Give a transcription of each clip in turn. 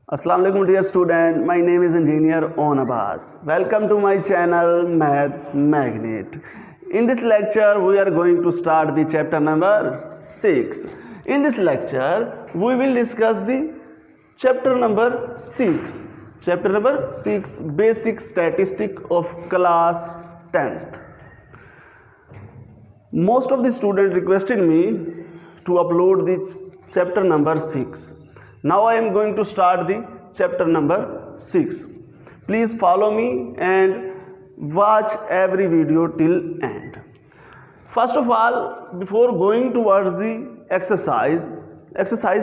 Assalamu alaikum dear student, my name is engineer On Abbas. Welcome to my channel Math Magnet. In this lecture we are going to start the chapter number 6. In this lecture we will discuss the chapter number 6. Chapter number 6, basic statistic of class 10th. Most of the students requested me to upload this chapter number 6. Now I am going to start the chapter number 6. Please follow me and watch every video till end. First of all, before going towards the exercise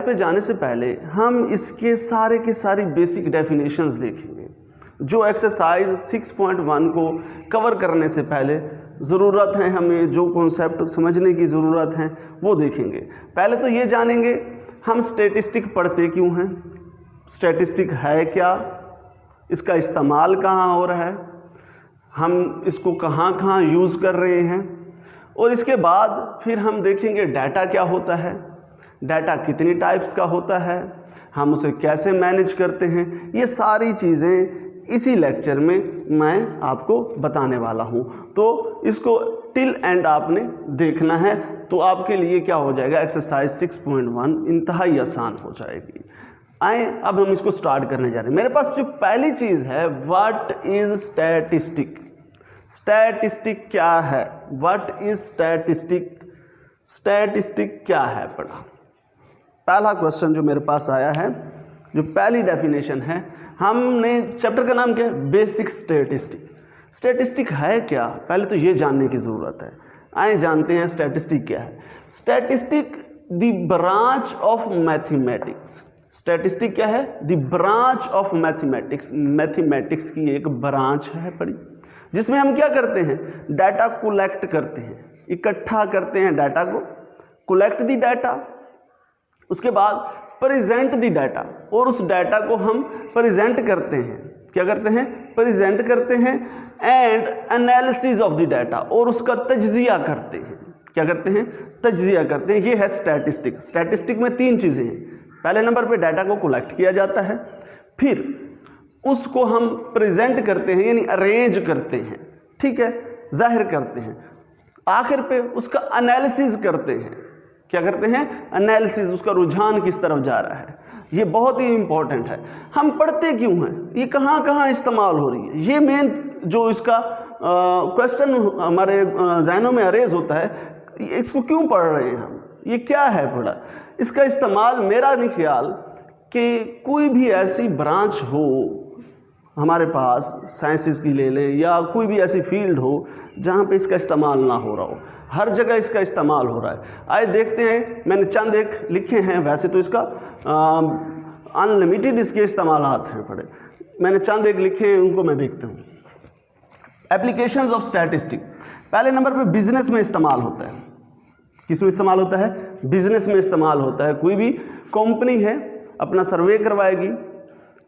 पे जाने से पहले हम इसके सारे के सारी basic definitions देखेंगे जो एक्सरसाइज 6.1 को कवर करने से पहले ज़रूरत है, हमें जो कॉन्सेप्ट समझने की ज़रूरत है वो देखेंगे। पहले तो ये जानेंगे हम स्टैटिस्टिक पढ़ते क्यों हैं, स्टैटिस्टिक है क्या, इसका इस्तेमाल कहाँ हो रहा है, हम इसको कहाँ कहाँ यूज़ कर रहे हैं, और इसके बाद फिर हम देखेंगे डाटा क्या होता है, डाटा कितनी टाइप्स का होता है, हम उसे कैसे मैनेज करते हैं। ये सारी चीज़ें इसी लेक्चर में मैं आपको बताने वाला हूँ, तो इसको टिल एंड आपने देखना है, तो आपके लिए क्या हो जाएगा, एक्सरसाइज 6.1 इंतहाई आसान हो जाएगी। आए अब हम इसको स्टार्ट करने जा रहे हैं। मेरे पास जो पहली चीज़ है, व्हाट इज स्टैटिस्टिक। स्टैटिस्टिक क्या है, व्हाट इज स्टैटिस्टिक, स्टैटिस्टिक क्या है पढ़ा। पहला क्वेश्चन जो मेरे पास आया है, जो पहली डेफिनेशन है, हमने चैप्टर का नाम क्या है, बेसिक स्टैटिस्टिक। स्टैटिस्टिक है क्या, पहले तो ये जानने की ज़रूरत है। आए जानते हैं स्टैटिस्टिक क्या है। Statistic the branch of mathematics. Statistic क्या है, the branch of mathematics. Mathematics की एक ब्रांच है पढ़ी, जिसमें हम क्या करते हैं, डाटा कलेक्ट करते हैं, इकट्ठा करते हैं डाटा को, कलेक्ट द डाटा, उसके बाद प्रेजेंट द डाटा, और उस डाटा को हम प्रेजेंट करते हैं, क्या करते हैं, प्रेजेंट करते हैं, and analysis of the data, और उसका तज्जिया करते हैं, क्या करते हैं, तज्जिया करते हैं। ये है स्टैटिस्टिक। स्टैटिस्टिक में तीन चीज़ें हैं। पहले नंबर पे डाटा को कलेक्ट किया जाता है, फिर उसको हम प्रेजेंट करते हैं यानी अरेंज करते हैं, ठीक है, जाहिर करते हैं, आखिर पे उसका एनालिसिस करते हैं, क्या करते हैं, एनालिसिस, उसका रुझान किस तरफ जा रहा है। ये बहुत ही इंपॉर्टेंट है। हम पढ़ते क्यों हैं, ये कहाँ कहाँ इस्तेमाल हो रही है, ये मेन जो इसका क्वेश्चन हमारे जहनों में अरेज होता है, इसको क्यों पढ़ रहे हैं हम, ये क्या है पढ़ा। इसका इस्तेमाल मेरा नहीं ख्याल कि कोई भी ऐसी ब्रांच हो हमारे पास, साइंसेस की ले लें या कोई भी ऐसी फील्ड हो जहाँ पे इसका इस्तेमाल ना हो रहा हो, हर जगह इसका इस्तेमाल हो रहा है। आइए देखते हैं, मैंने चंद एक लिखे हैं, वैसे तो इसका अनलिमिटेड इसके इस्तेमालात हैं पढ़े, मैंने चंद एक लिखे हैं, उनको मैं देखता हूँ। एप्लीकेशंस ऑफ स्टैटिस्टिक, पहले नंबर पे बिजनेस में इस्तेमाल होता है। किस में इस्तेमाल होता है, बिजनेस में इस्तेमाल होता है। कोई भी कंपनी है अपना सर्वे करवाएगी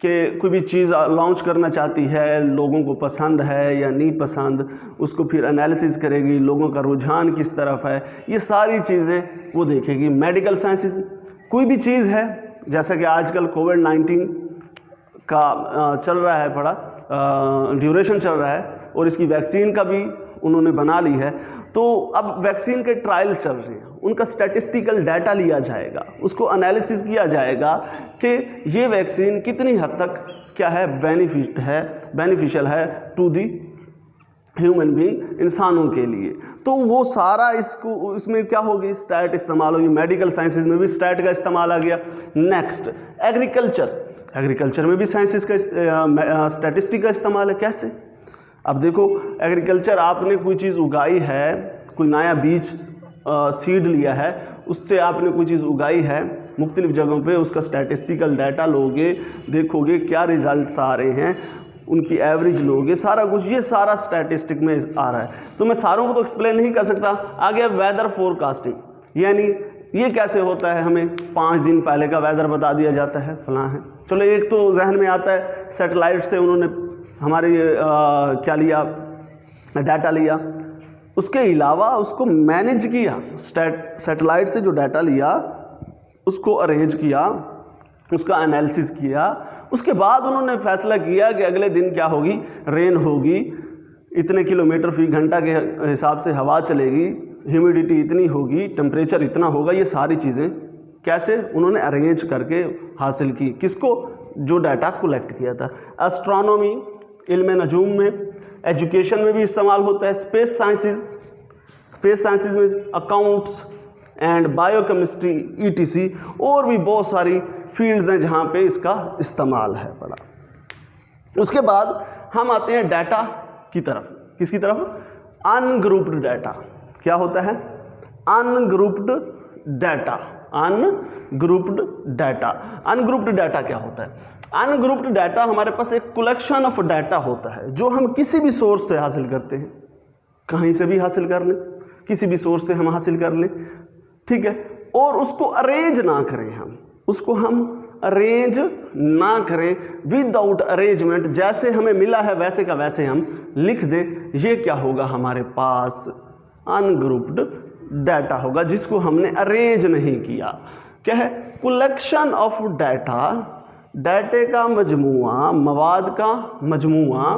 कि कोई भी चीज़ लॉन्च करना चाहती है, लोगों को पसंद है या नहीं पसंद, उसको फिर एनालिसिस करेगी, लोगों का रुझान किस तरफ है, ये सारी चीज़ें वो देखेगी। मेडिकल साइंसेस, कोई भी चीज़ है, जैसा कि आजकल कोविड-19 का चल रहा है, बड़ा ड्यूरेशन चल रहा है, और इसकी वैक्सीन का भी उन्होंने बना ली है, तो अब वैक्सीन के ट्रायल चल रहे हैं, उनका स्टैटिस्टिकल डाटा लिया जाएगा, उसको एनालिसिस किया जाएगा कि ये वैक्सीन कितनी हद तक क्या है, बेनिफिशियल है टू दी ह्यूमन बीइंग, इंसानों के लिए। तो वो सारा इसको, इसमें क्या होगी, स्टैट इस्तेमाल होगी। मेडिकल साइंसेज में भी स्टैट का इस्तेमाल आ गया। नेक्स्ट एग्रीकल्चर, एग्रीकल्चर में भी साइंसेज का स्टैटिस्टिक का इस्तेमाल है। कैसे, अब देखो, एग्रीकल्चर, आपने कोई चीज़ उगाई है, कोई नया बीज सीड लिया है, उससे आपने कोई चीज़ उगाई है मुख्तलिफ जगहों पे, उसका स्टैटिस्टिकल डाटा लोगे, देखोगे क्या रिजल्ट्स आ रहे हैं, उनकी एवरेज लोगे, सारा कुछ, ये सारा स्टैटिस्टिक में आ रहा है। तो मैं सारों को तो एक्सप्लेन नहीं कर सकता। आ गया वेदर फोरकास्टिंग, यानी ये कैसे होता है, हमें 5 दिन पहले का वेदर बता दिया जाता है, फलां है। चलो एक तो जहन में आता है, सैटेलाइट से उन्होंने हमारे क्या लिया, डाटा लिया, उसके अलावा उसको मैनेज किया, सैटेलाइट से जो डाटा लिया उसको अरेंज किया, उसका एनालिसिस किया, उसके बाद उन्होंने फैसला किया कि अगले दिन क्या होगी, रेन होगी, इतने किलोमीटर फी घंटा के हिसाब से हवा चलेगी, ह्यूमिडिटी इतनी होगी, टेम्परेचर इतना होगा। ये सारी चीज़ें कैसे उन्होंने अरेंज करके हासिल की, किसको, जो डाटा कलेक्ट किया था। एस्ट्रोनॉमी, इल्म नजूम में, एजुकेशन में भी इस्तेमाल होता है, स्पेस साइंसेज में अकाउंट्स एंड बायोकेमिस्ट्री ETC, और भी बहुत सारी फील्ड्स हैं जहाँ पे इसका इस्तेमाल है पड़ा। उसके बाद हम आते हैं डाटा की तरफ। किसकी तरफ? Ungrouped data. क्या होता है? Ungrouped data. Ungrouped data. Ungrouped data क्या होता है? अनग्रुप्ड डाटा हमारे पास एक कलेक्शन ऑफ डाटा होता है जो हम किसी भी सोर्स से हासिल करते हैं, कहीं से भी हासिल कर लें, किसी भी सोर्स से हम हासिल कर लें, ठीक है, और उसको अरेंज ना करें, हम उसको अरेंज ना करें, विदाउट अरेंजमेंट, जैसे हमें मिला है वैसे का वैसे हम लिख दें। ये क्या होगा? हमारे पास अनग्रुप्ड डाटा होगा जिसको हमने अरेंज नहीं किया। क्या है? कलेक्शन ऑफ डाटा, डाटे का मजमुआ, मवाद का मजमुआ,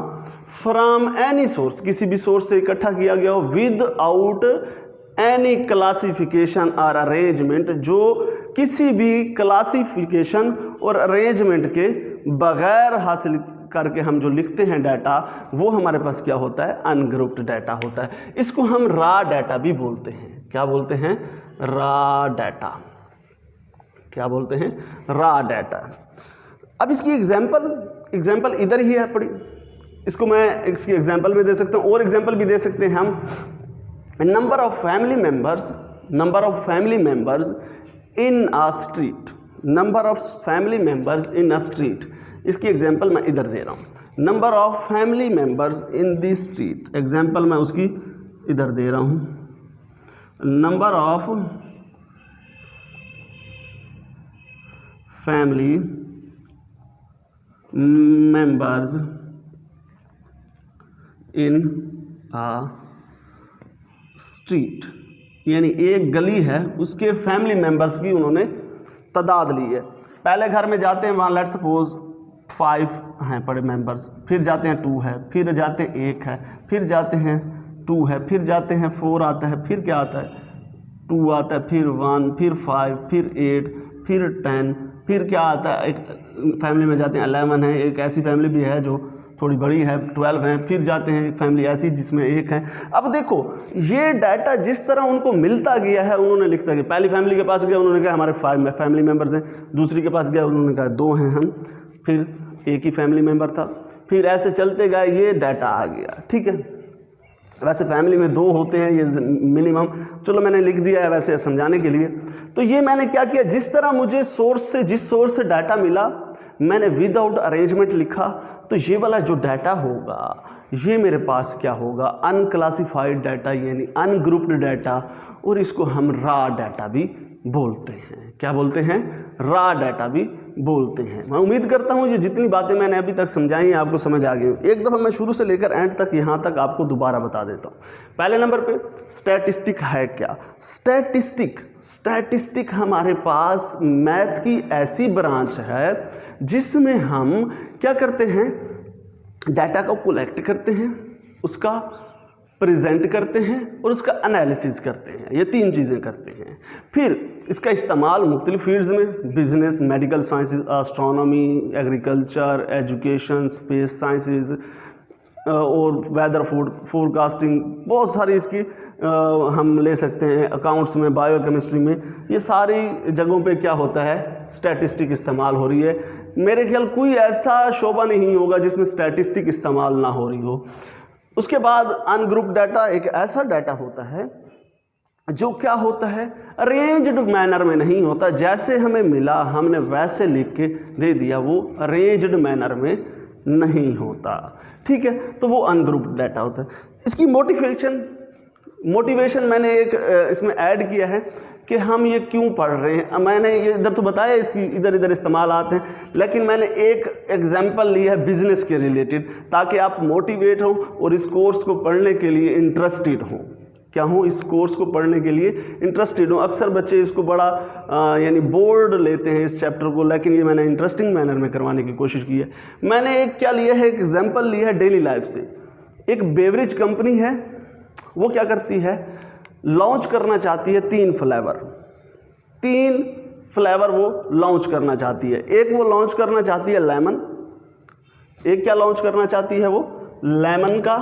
फ्रॉम एनी सोर्स, किसी भी सोर्स से इकट्ठा किया गया हो, विद आउट एनी क्लासिफिकेशन और अरेंजमेंट, जो किसी भी क्लासिफिकेशन और अरेंजमेंट के बगैर हासिल करके हम जो लिखते हैं डाटा, वो हमारे पास क्या होता है? अनग्रुप्ड डाटा होता है। इसको हम रॉ डाटा भी बोलते हैं। क्या बोलते हैं? Raw data. क्या बोलते हैं? Raw data. अब इसकी एग्जाम्पल इधर ही है पड़ी, इसको मैं इसकी एग्जाम्पल में दे सकता हूँ, और एग्जाम्पल भी दे सकते हैं हम। Number of family members in a street, number of family members in a street, इसकी एग्जाम्पल मैं इधर दे रहा हूँ। Number of family members in the street, example मैं उसकी इधर दे रहा हूँ। Number of family members in a street, यानी एक गली है उसके फैमिली मेंबर्स की उन्होंने तादाद ली है। पहले घर में जाते हैं, वहाँ लेट्स सपोज 5 हैं बड़े मेंबर्स, फिर जाते हैं 2 है, फिर जाते हैं 1 है, फिर जाते हैं 2 है, फिर जाते हैं 4 आता है, फिर क्या आता है 2 आता है, फिर 1, फिर 5, फिर 8, फिर 10, फिर क्या आता है, एक फैमिली में जाते हैं 11 है, एक ऐसी फैमिली भी है जो थोड़ी बड़ी है 12 हैं, फिर जाते हैं फैमिली ऐसी जिसमें 1 है। अब देखो ये डाटा जिस तरह उनको मिलता गया है उन्होंने लिखता गया। पहली फैमिली के पास गया, उन्होंने कहा हमारे 5 फैमिली मेंबर्स हैं, दूसरी के पास गया, उन्होंने कहा 2 हैं हम, फिर एक ही फैमिली मेंबर था, फिर ऐसे चलते गए, ये डाटा आ गया। ठीक है, वैसे फैमिली में 2 होते हैं ये मिनिमम, चलो मैंने लिख दिया है वैसे समझाने के लिए। तो ये मैंने क्या किया, जिस तरह मुझे जिस सोर्स से डाटा मिला मैंने विदाउट अरेंजमेंट लिखा, तो ये वाला जो डाटा होगा ये मेरे पास क्या होगा, अनक्लासिफाइड डाटा यानी अनग्रुप्ड डाटा, और इसको हम रॉ डाटा भी बोलते हैं। क्या बोलते हैं? रॉ डाटा भी बोलते हैं। मैं उम्मीद करता हूँ ये जितनी बातें मैंने अभी तक समझाई हैं आपको समझ आ गई। एक दफ़ा मैं शुरू से लेकर एंड तक यहाँ तक आपको दोबारा बता देता हूँ। पहले नंबर पे स्टैटिस्टिक है क्या? स्टैटिस्टिक हमारे पास मैथ की ऐसी ब्रांच है जिसमें हम क्या करते हैं, डाटा को कलेक्ट करते हैं, उसका प्रेजेंट करते हैं और उसका एनालिसिस करते हैं। ये 3 चीज़ें करते हैं। फिर इसका इस्तेमाल मुख्तलिफ फील्ड्स में, business, medical sciences, astronomy, agriculture, education, space sciences और वेदर फोरकास्टिंग, बहुत सारी इसकी हम ले सकते हैं, अकाउंट्स में, बायोकेमिस्ट्री में, ये सारी जगहों पे क्या होता है, स्टैटिस्टिक इस्तेमाल हो रही है। मेरे ख्याल कोई ऐसा शोबा नहीं होगा जिसमें स्टैटिस्टिक इस्तेमाल ना हो रही हो। उसके बाद अनग्रुप डाटा एक ऐसा डाटा होता है जो क्या होता है, अरेंज्ड मैनर में नहीं होता, जैसे हमें मिला हमने वैसे लिख के दे दिया, वो अरेंज्ड मैनर में नहीं होता। ठीक है, तो वो अनग्रुप्ड डाटा होता है। इसकी मोटिवेशन मैंने एक इसमें ऐड किया है कि हम ये क्यों पढ़ रहे हैं। मैंने ये इधर तो बताया इसकी इधर इस्तेमाल आते हैं, लेकिन मैंने एक एग्जांपल लिया है बिजनेस के रिलेटेड, ताकि आप मोटिवेट हों और इस कोर्स को पढ़ने के लिए इंटरेस्टेड हों। क्या हूँ, इस कोर्स को पढ़ने के लिए इंटरेस्टेड हूँ। अक्सर बच्चे इसको बड़ा यानी बोर्ड लेते हैं इस चैप्टर को, लेकिन ये मैंने इंटरेस्टिंग मैनर में करवाने की कोशिश की है। मैंने एक क्या लिया है, एक एग्जाम्पल लिया है डेली लाइफ से। एक बेवरेज कंपनी है, वो क्या करती है, लॉन्च करना चाहती है 3 फ्लेवर वो लॉन्च करना चाहती है। एक वो लॉन्च करना चाहती है लेमन, एक क्या लॉन्च करना चाहती है, वो लेमन का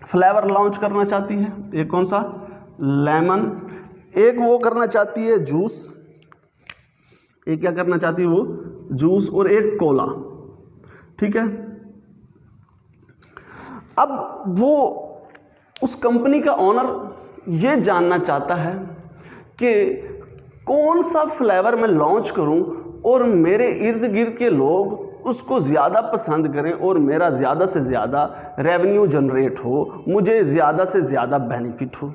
फ्लेवर लॉन्च करना चाहती है, एक कौन सा, लेमन। एक वो करना चाहती है जूस, एक क्या करना चाहती है वो जूस, और एक कोला, ठीक है। अब वो उस कंपनी का ओनर ये जानना चाहता है कि कौन सा फ्लेवर मैं लॉन्च करूं और मेरे इर्द गिर्द के लोग उसको ज़्यादा पसंद करें और मेरा ज़्यादा से ज़्यादा रेवेन्यू जनरेट हो, मुझे ज़्यादा से ज़्यादा बेनिफिट हो।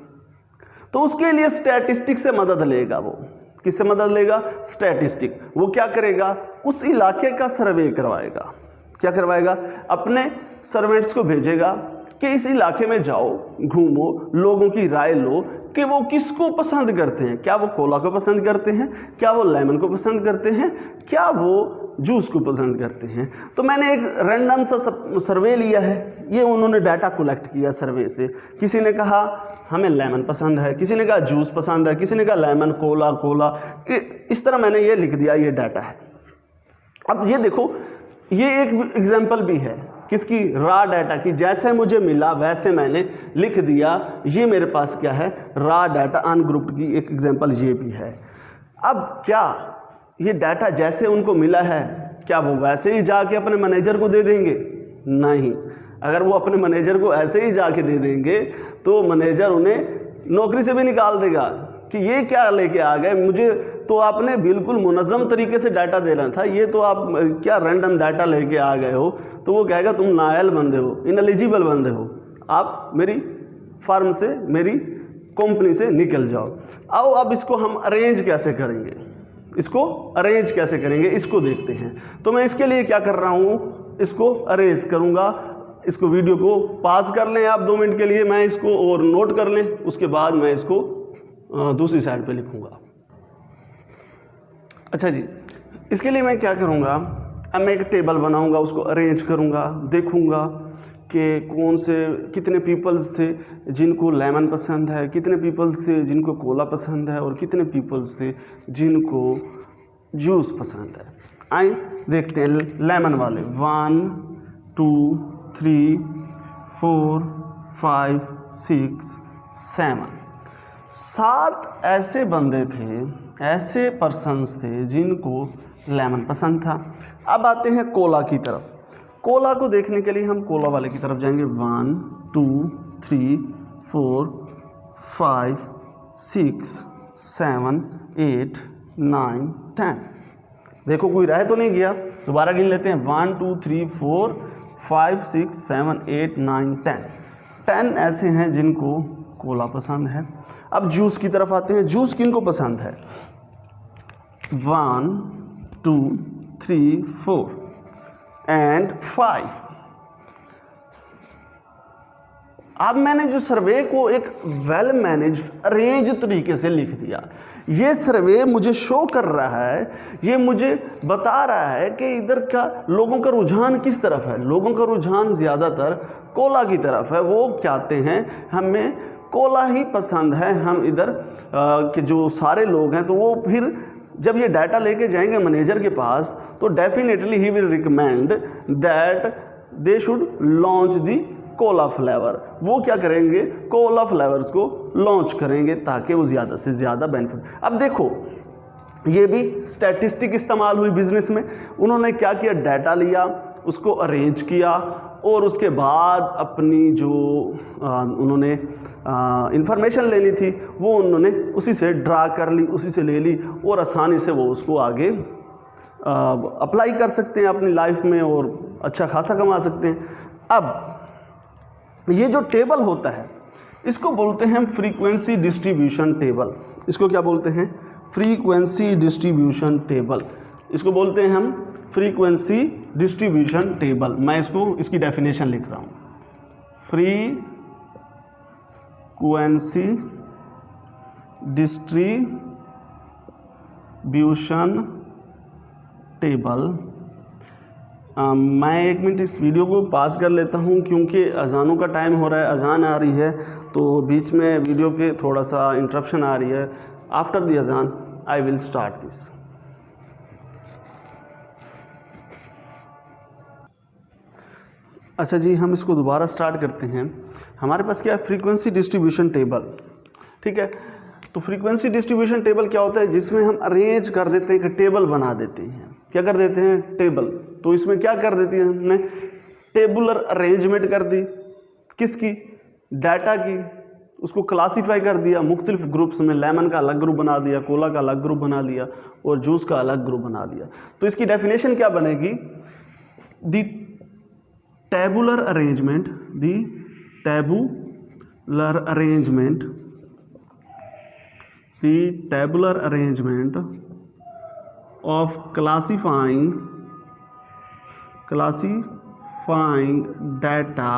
तो उसके लिए स्टैटिस्टिक से मदद लेगा। वो किससे मदद लेगा, स्टैटिस्टिक। वो क्या करेगा, उस इलाके का सर्वे करवाएगा। क्या करवाएगा, अपने सर्वेंट्स को भेजेगा कि इस इलाके में जाओ, घूमो, लोगों की राय लो कि वो किसको पसंद करते हैं। क्या वो कोला को पसंद करते हैं, क्या वो लेमन को पसंद करते हैं, क्या वो जूस को पसंद करते हैं। तो मैंने एक रैंडम सा सर्वे लिया है, ये उन्होंने डाटा कलेक्ट किया सर्वे से। किसी ने कहा हमें लेमन पसंद है, किसी ने कहा जूस पसंद है, किसी ने कहा लेमन, कोला कोला, इस तरह मैंने ये लिख दिया, ये डाटा है। अब ये देखो, ये एक एग्जाम्पल भी है किसकी, रा डाटा की। जैसे मुझे मिला वैसे मैंने लिख दिया। ये मेरे पास क्या है, रा डाटा अनग्रुप्ड की एक एग्जाम्पल ये भी है। अब क्या ये डाटा जैसे उनको मिला है, क्या वो वैसे ही जाके अपने मैनेजर को दे देंगे? नहीं। अगर वो अपने मैनेजर को ऐसे ही जाके दे देंगे तो मैनेजर उन्हें नौकरी से भी निकाल देगा कि ये क्या लेके आ गए, मुझे तो आपने बिल्कुल मुनज़्ज़म तरीके से डाटा देना था, ये तो आप क्या रैंडम डाटा लेके आ गए हो। तो वो कहेगा तुम नाअहल बंदे हो, इनएलिजिबल बंदे हो, आप मेरी फार्म से, मेरी कंपनी से निकल जाओ। आओ अब इसको हम अरेंज कैसे करेंगे, इसको अरेंज कैसे करेंगे, इसको देखते हैं। तो मैं इसके लिए क्या कर रहा हूँ, इसको अरेंज करूँगा। इसको वीडियो को पॉज कर लें आप 2 मिनट के लिए, मैं इसको और नोट कर लें, उसके बाद मैं इसको दूसरी साइड पे लिखूँगा। अच्छा जी, इसके लिए मैं क्या करूँगा, अब मैं एक टेबल बनाऊँगा, उसको अरेंज करूँगा, देखूँगा कि कौन से कितने पीपल्स थे जिनको लेमन पसंद है, कितने पीपल्स थे जिनको कोला पसंद है, और कितने पीपल्स थे जिनको जूस पसंद है। आइए देखते हैं लेमन वाले। 1 2 3 4 5 6 7 7 ऐसे बंदे थे, ऐसे पर्सन्स थे जिनको लेमन पसंद था। अब आते हैं कोला की तरफ। कोला को देखने के लिए हम कोला वाले की तरफ जाएंगे। 1 2 3 4 5 6 7 8 9 10। देखो कोई रह तो नहीं गया, दोबारा गिन लेते हैं। 1 2 3 4 5 6 7 8 9 10। 10 ऐसे हैं जिनको कोला पसंद है। अब जूस की तरफ आते हैं। जूस किनको पसंद है? 1 2 3 4 एंड 5। अब मैंने जो सर्वे को एक वेल मैनेज्ड अरेंज तरीके से लिख दिया। ये सर्वे मुझे शो कर रहा है, ये मुझे बता रहा है कि इधर का लोगों का रुझान किस तरफ है। लोगों का रुझान ज़्यादातर कोला की तरफ है। वो चाहते हैं हमें कोला ही पसंद है। हम इधर के जो सारे लोग हैं, तो वो फिर जब ये डाटा लेके जाएंगे मैनेजर के पास, तो definitely he will recommend that they should launch the Cola flavour. वो क्या करेंगे, कोला फ्लेवर्स को लॉन्च करेंगे ताकि वो ज़्यादा से ज़्यादा बेनिफिट। अब देखो, ये भी स्टैटिस्टिक इस्तेमाल हुई बिजनेस में। उन्होंने क्या किया, डाटा लिया, उसको अरेंज किया, और उसके बाद अपनी जो उन्होंने इंफॉर्मेशन लेनी थी वो उन्होंने उसी से ड्रा कर ली, उसी से ले ली, और आसानी से वो उसको आगे अप्लाई कर सकते हैं अपनी लाइफ में और अच्छा खासा कमा सकते हैं। अब ये जो टेबल होता है इसको बोलते हैं फ्रीक्वेंसी डिस्ट्रीब्यूशन टेबल। इसको क्या बोलते हैं? Frequency distribution table. इसको बोलते हैं हम फ्रीक्वेंसी डिस्ट्रीब्यूशन टेबल। मैं इसको इसकी डेफिनेशन लिख रहा हूँ। Frequency distribution table. मैं 1 मिनट इस वीडियो को पास कर लेता हूं क्योंकि अजानों का टाइम हो रहा है, अजान आ रही है, तो बीच में वीडियो के थोड़ा सा इंटरप्शन आ रही है। आफ्टर द अजान आई विल स्टार्ट दिस। अच्छा जी, हम इसको दोबारा स्टार्ट करते हैं। हमारे पास क्या है, फ्रीक्वेंसी डिस्ट्रीब्यूशन टेबल। ठीक है, तो फ्रीक्वेंसी डिस्ट्रीब्यूशन टेबल क्या होता है, जिसमें हम अरेंज कर देते हैं कि टेबल बना देते हैं। क्या कर देते हैं, टेबल। तो इसमें क्या कर देती है हमने, टेबुलर अरेंजमेंट कर दी, किसकी, डाटा की। उसको क्लासीफाई कर दिया मुख्तलिफ ग्रुप्स में, लेमन का अलग ग्रुप बना दिया, कोला का अलग ग्रुप बना दिया और जूस का अलग ग्रुप बना दिया। तो इसकी डेफिनेशन क्या बनेगी, दी tabular arrangement, the tabular arrangement, the tabular arrangement of classifying data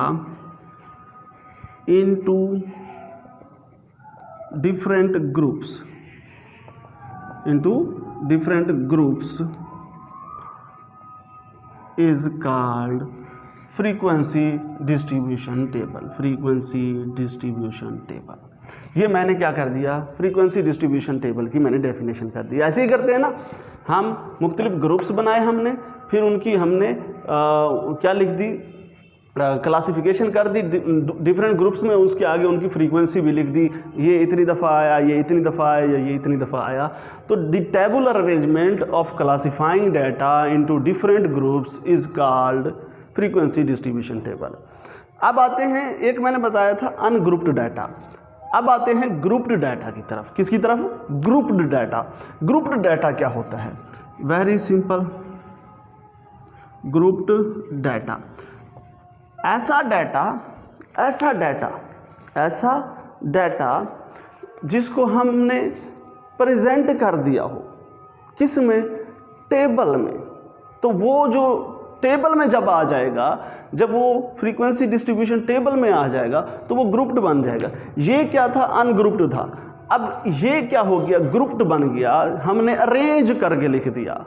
into different groups is called frequency distribution table. Frequency distribution table, ये मैंने क्या कर दिया, फ्रीक्वेंसी डिस्ट्रीब्यूशन टेबल की मैंने डेफिनेशन कर दी। ऐसे ही करते हैं ना हम, मुख्तलिफ ग्रुप्स बनाए हमने, फिर उनकी हमने क्या लिख दी, क्लासिफिकेशन कर दी डिफरेंट ग्रुप्स में, उसके आगे उनकी फ्रीक्वेंसी भी लिख दी, ये इतनी दफ़ा आया, ये इतनी दफ़ा आया, ये इतनी दफ़ा आया। तो the tabular arrangement of classifying data into different groups is called frequency distribution table. अब आते हैं, एक मैंने बताया था अनग्रुप्ड डाटा, अब आते हैं ग्रुप्ड डाटा की तरफ। किसकी तरफ, ग्रुप्ड डाटा। ग्रुप्ड डाटा क्या होता है, वेरी सिंपल, ग्रुप्ड डाटा ऐसा डाटा जिसको हमने प्रेजेंट कर दिया हो, किसमें, टेबल में। तो वो जो टेबल में जब आ जाएगा, जब वो फ्रीक्वेंसी डिस्ट्रीब्यूशन टेबल में आ जाएगा तो वो ग्रुप्ड बन जाएगा। ये क्या था, अनग्रुप्ड था। अब ये क्या हो गया, ग्रुप्ड बन गया, हमने अरेंज करके लिख दिया,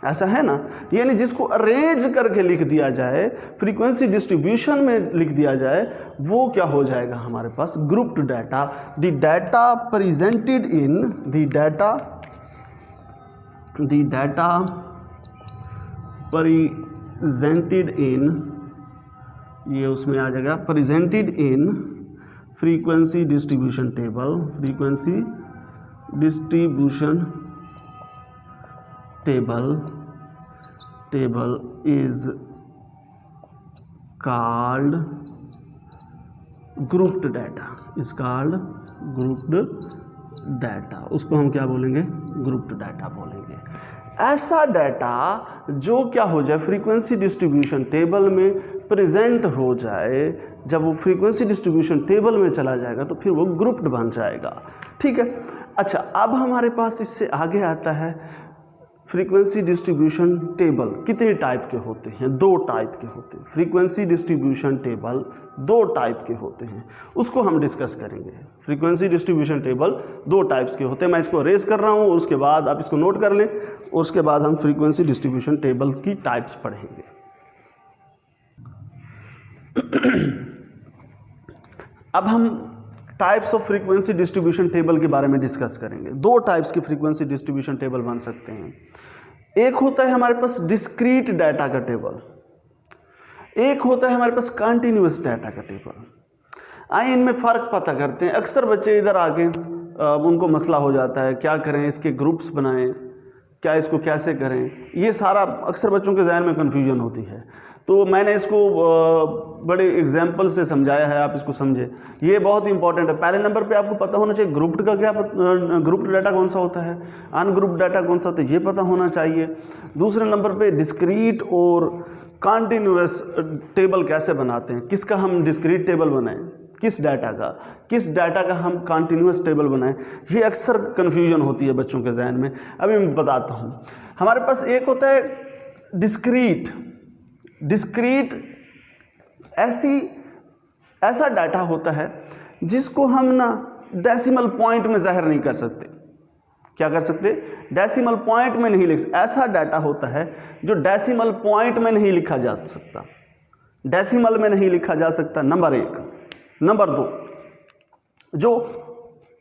ऐसा है ना। यानी जिसको अरेंज करके लिख दिया जाए, फ्रीक्वेंसी डिस्ट्रीब्यूशन में लिख दिया जाए, वो क्या हो जाएगा हमारे पास, grouped data. The data presented in presented in, ये उसमें आ जाएगा, presented in frequency distribution table is called grouped data, उसको हम क्या बोलेंगे, ग्रुप्ड डाटा बोलेंगे। ऐसा डाटा जो क्या हो जाए, फ्रीक्वेंसी डिस्ट्रीब्यूशन टेबल में प्रेजेंट हो जाए, जब वो फ्रीक्वेंसी डिस्ट्रीब्यूशन टेबल में चला जाएगा तो फिर वो ग्रुप्ड बन जाएगा। ठीक है, अच्छा, अब हमारे पास इससे आगे आता है फ्रीक्वेंसी डिस्ट्रीब्यूशन टेबल कितने टाइप के होते हैं, 2 टाइप के होते हैं। फ्रीक्वेंसी डिस्ट्रीब्यूशन टेबल 2 टाइप के होते हैं, उसको हम डिस्कस करेंगे। फ्रीक्वेंसी डिस्ट्रीब्यूशन टेबल 2 टाइप्स के होते हैं। मैं इसको रेस कर रहा हूँ, उसके बाद आप इसको नोट कर लें, उसके बाद हम फ्रीक्वेंसी डिस्ट्रीब्यूशन टेबल्स की टाइप्स पढ़ेंगे। अब हम types of frequency distribution table के बारे में डिस्कस करेंगे। 2 टाइप्स के फ्रीक्वेंसी डिस्ट्रीब्यूशन टेबल बन सकते हैं। एक होता है हमारे पास डिस्क्रीट डाटा का टेबल, एक होता है हमारे पास कंटिन्यूअस डाटा का टेबल। आइए इनमें फ़र्क पता करते हैं। अक्सर बच्चे इधर आके उनको मसला हो जाता है, क्या करें, इसके ग्रुप्स बनाएं, क्या इसको कैसे करें, ये सारा अक्सर बच्चों के जहन में कन्फ्यूजन होती है। तो मैंने इसको बड़े एग्जाम्पल से समझाया है, आप इसको समझे, ये बहुत इंपॉर्टेंट है। पहले नंबर पे आपको पता होना चाहिए ग्रुप्ड का क्या, ग्रुप्ड डाटा कौन सा होता है, अनग्रुप्ड डाटा कौन सा होता है, ये पता होना चाहिए। दूसरे नंबर पे डिस्क्रीट और कंटिन्यूअस टेबल कैसे बनाते हैं, किसका हम डिस्क्रीट टेबल बनाएं, किस डाटा का हम कंटिन्यूअस टेबल बनाएं, ये अक्सर कन्फ्यूजन होती है बच्चों के जहन में। अभी मैं बताता हूँ। हमारे पास एक होता है डिस्क्रीट ऐसा डाटा होता है जिसको हम ना डेसिमल पॉइंट में ज़ाहिर नहीं कर सकते। क्या कर सकते? डेसिमल पॉइंट में नहीं लिख सकते। ऐसा डाटा होता है जो डेसिमल पॉइंट में नहीं लिखा जा सकता, डेसिमल में नहीं लिखा जा सकता, नंबर 1। नंबर 2, जो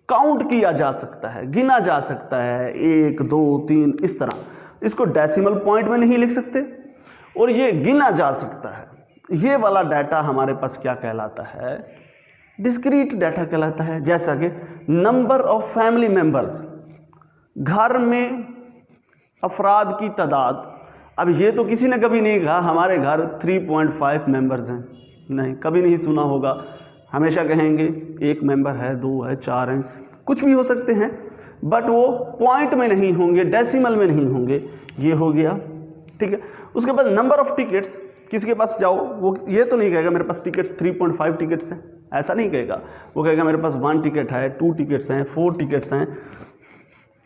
काउंट किया जा सकता है, गिना जा सकता है, 1 2 3 इस तरह, इसको डेसिमल पॉइंट में नहीं लिख सकते। और ये गिना जा सकता है, ये वाला डाटा हमारे पास क्या कहलाता है? डिस्क्रीट डाटा कहलाता है। जैसा कि नंबर ऑफ फैमिली मेंबर्स, घर में अफराद की तादाद। अब ये तो किसी ने कभी नहीं कहा हमारे घर 3.5 मेंबर्स हैं, नहीं, कभी नहीं सुना होगा। हमेशा कहेंगे 1 मेंबर है, 2 है, 4 हैं, कुछ भी हो सकते हैं, बट वो पॉइंट में नहीं होंगे, डेसिमल में नहीं होंगे। ये हो गया, ठीक है। उसके बाद नंबर ऑफ टिकट्स, किसी के पास जाओ वो ये तो नहीं कहेगा मेरे पास टिकट्स 3.5 टिकट्स हैं, ऐसा नहीं कहेगा। वो कहेगा मेरे पास 1 टिकट है, 2 टिकट्स हैं, 4 टिकट्स हैं,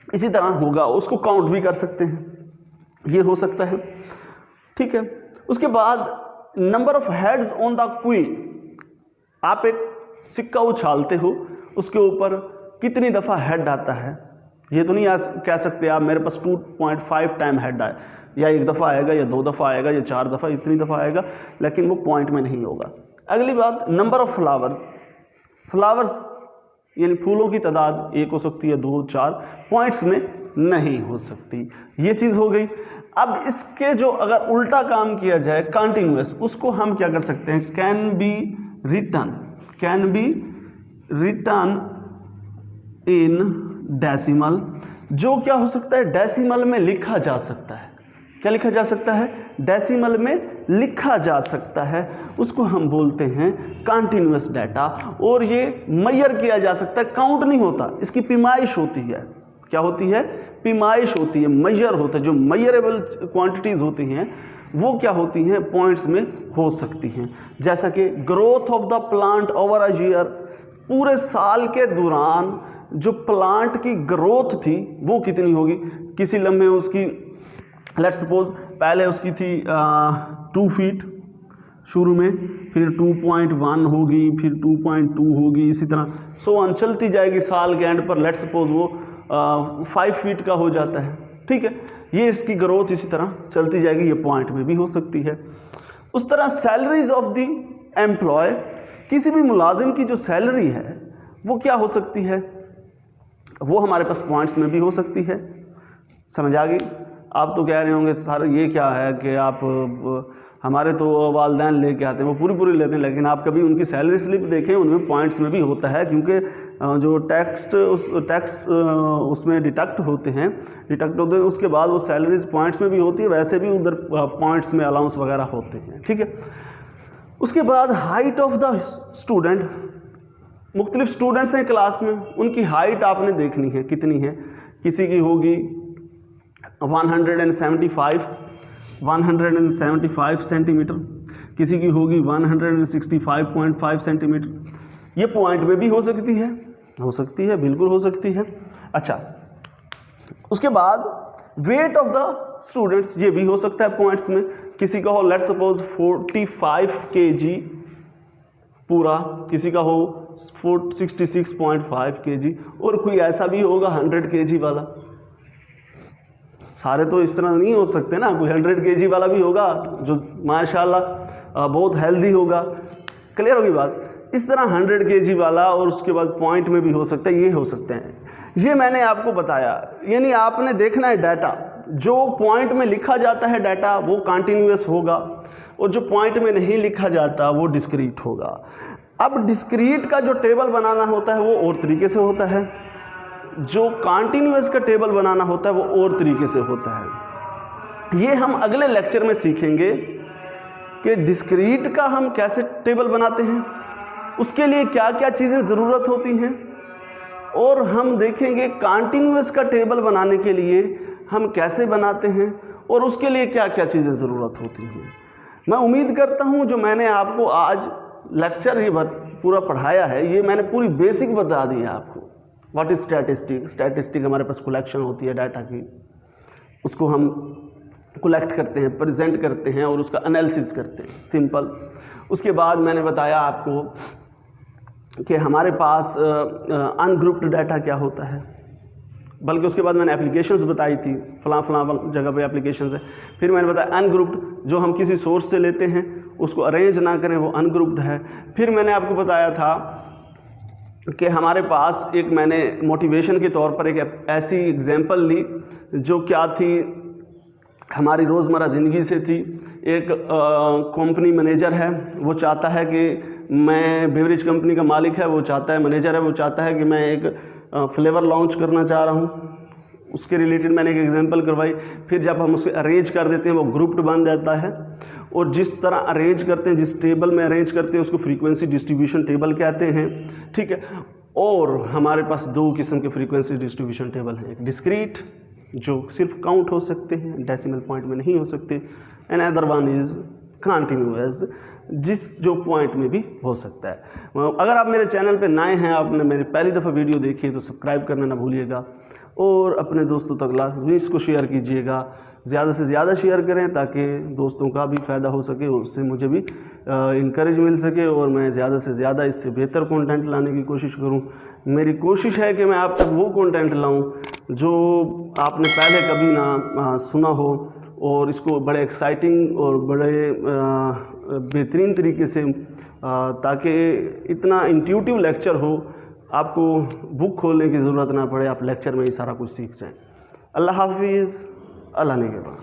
इसी तरह होगा। उसको काउंट भी कर सकते हैं, ये हो सकता है, ठीक है। उसके बाद number of heads on the queen, आप एक सिक्का उछालते हो, उसके ऊपर कितनी दफ़ा हेड आता है, ये तो नहीं कह सकते आप मेरे पास 2.5 टाइम हेड आए, या 1 दफ़ा आएगा, या 2 दफ़ा आएगा, या 4 दफ़ा, इतनी दफ़ा आएगा, लेकिन वो पॉइंट में नहीं होगा। अगली बात, नंबर ऑफ फ्लावर्स, फ्लावर्स यानी फूलों की तादाद 1 हो सकती है, 2 4, पॉइंट्स में नहीं हो सकती। ये चीज़ हो गई। अब इसके जो अगर उल्टा काम किया जाए, कंटिन्यूअस, उसको हम क्या कर सकते हैं? Can be written in decimal, जो क्या हो सकता है? डेसिमल में लिखा जा सकता है। क्या लिखा जा सकता है? डेसिमल में लिखा जा सकता है, उसको हम बोलते हैं कंटिन्यूअस डाटा। और ये मेजर किया जा सकता है, काउंट नहीं होता, इसकी पैमाइश होती है। क्या होती है? पैमाइश होती है, मेजर होता है। जो मेजरेबल क्वांटिटीज़ होती हैं वो क्या होती हैं? पॉइंट्स में हो सकती हैं। जैसा कि growth of the plant over a year, पूरे साल के दौरान जो प्लांट की ग्रोथ थी वो कितनी होगी? किसी लम्हे उसकी लेट्स सपोज पहले उसकी थी 2 फीट शुरू में, फिर 2.1 होगी, फिर 2.2 होगी, इसी तरह सो ऑन चलती जाएगी। साल के एंड पर लेट्स सपोज वो 5 फीट का हो जाता है, ठीक है। ये इसकी ग्रोथ इसी तरह चलती जाएगी, ये पॉइंट में भी हो सकती है। उस तरह सैलरीज ऑफ द एम्प्लॉय, किसी भी मुलाजिम की जो सैलरी है वो क्या हो सकती है? वो हमारे पास पॉइंट्स में भी हो सकती है। समझ आ गई? आप तो कह रहे होंगे सर ये क्या है कि आप हमारे तो वालदैन लेके आते हैं, वो पूरी लेते हैं, लेकिन आप कभी उनकी सैलरी स्लिप देखें, उनमें पॉइंट्स में भी होता है, क्योंकि जो टैक्स उसमें डिडक्ट होते हैं, उसके बाद वो सैलरीज पॉइंट्स में भी होती है, वैसे भी उधर पॉइंट्स में अलाउंस वगैरह होते हैं, ठीक है। उसके बाद हाइट ऑफ द स्टूडेंट, मुख्तलिफ स्टूडेंट्स हैं क्लास में, उनकी हाइट आपने देखनी है कितनी है। किसी की होगी 175 सेंटीमीटर, किसी की होगी 165.5 सेंटीमीटर। ये पॉइंट में भी हो सकती है, बिल्कुल हो सकती है। अच्छा, उसके बाद वेट ऑफ द स्टूडेंट्स, ये भी हो सकता है पॉइंट्स में। किसी का हो लेट्स सपोज 45 kg पूरा, किसी का हो 66.5 kg, और कोई ऐसा भी होगा 100 kg वाला। सारे तो इस तरह नहीं हो सकते ना, कोई 100 kg वाला भी होगा जो माशाल्लाह बहुत हेल्दी होगा। क्लियर होगी बात? इस तरह 100 kg वाला, और उसके बाद पॉइंट में भी हो सकता है, ये हो सकते हैं। ये मैंने आपको बताया, यानी आपने देखना है डाटा, जो पॉइंट में लिखा जाता है डाटा वो कंटिन्यूअस होगा, और जो पॉइंट में नहीं लिखा जाता वो डिस्क्रीट होगा। अब डिस्क्रीट का जो टेबल बनाना होता है वो और तरीके से होता है, जो कंटिन्यूअस का टेबल बनाना होता है वो और तरीके से होता है। ये हम अगले लेक्चर में सीखेंगे कि डिस्क्रीट का हम कैसे टेबल बनाते हैं, उसके लिए क्या क्या चीज़ें ज़रूरत होती हैं, और हम देखेंगे कंटिन्यूअस का टेबल बनाने के लिए हम कैसे बनाते हैं, और उसके लिए क्या क्या चीज़ें ज़रूरत होती हैं। मैं उम्मीद करता हूँ जो मैंने आपको आज लेक्चर ये पूरा पढ़ाया है, ये मैंने पूरी बेसिक बता दी है आपको। व्हाट इज स्टैटिस्टिक हमारे पास कलेक्शन होती है डाटा की, उसको हम कलेक्ट करते हैं, प्रेजेंट करते हैं, और उसका एनालिसिस करते हैं, सिंपल। उसके बाद मैंने बताया आपको कि हमारे पास अनग्रुप्ड डाटा क्या होता है, बल्कि उसके बाद मैंने एप्लीकेशंस बताई थी, फलां जगह पे एप्लीकेशंस है। फिर मैंने बताया अनग्रुप्ड जो हम किसी सोर्स से लेते हैं उसको अरेंज ना करें, वो अनग्रुप्ड है। फिर मैंने आपको बताया था कि हमारे पास एक मैंने मोटिवेशन के तौर पर एक ऐसी एग्जांपल ली जो क्या थी, हमारी रोज़मर्रा ज़िंदगी से थी। एक कंपनी मैनेजर है, वो चाहता है कि मैं बेवरेज कंपनी का मालिक है, वो चाहता है, मैनेजर है, वो चाहता है कि मैं एक फ्लेवर लॉन्च करना चाह रहा हूँ। उसके रिलेटेड मैंने एक एग्जांपल करवाई। फिर जब हम उसे अरेंज कर देते हैं वो ग्रुप्ड बन जाता है, और जिस तरह अरेंज करते हैं, जिस टेबल में अरेंज करते हैं उसको फ्रीक्वेंसी डिस्ट्रीब्यूशन टेबल कहते हैं, ठीक है। और हमारे पास दो किस्म के फ्रीक्वेंसी डिस्ट्रीब्यूशन टेबल हैं, एक डिस्क्रीट जो सिर्फ काउंट हो सकते हैं, डेसिमल पॉइंट में नहीं हो सकते, and other one is continuous जिस जो पॉइंट में भी हो सकता है। अगर आप मेरे चैनल पे नए हैं, आपने मेरी पहली दफ़ा वीडियो देखी है तो सब्सक्राइब करना ना भूलिएगा, और अपने दोस्तों तक लाजमी इसको शेयर कीजिएगा। ज़्यादा से ज़्यादा शेयर करें ताकि दोस्तों का भी फ़ायदा हो सके, उससे मुझे भी इंकरेज मिल सके, और मैं ज़्यादा से ज़्यादा इससे बेहतर कंटेंट लाने की कोशिश करूं। मेरी कोशिश है कि मैं आप तक वो कंटेंट लाऊं जो आपने पहले कभी ना सुना हो, और इसको बड़े एक्साइटिंग और बड़े बेहतरीन तरीके से, ताकि इतना इंट्यूटिव लेक्चर हो, आपको बुक खोलने की ज़रूरत ना पड़े, आप लेक्चर में ही सारा कुछ सीख जाएं। अल्लाह हाफिज़, अल्लाह निगहबान।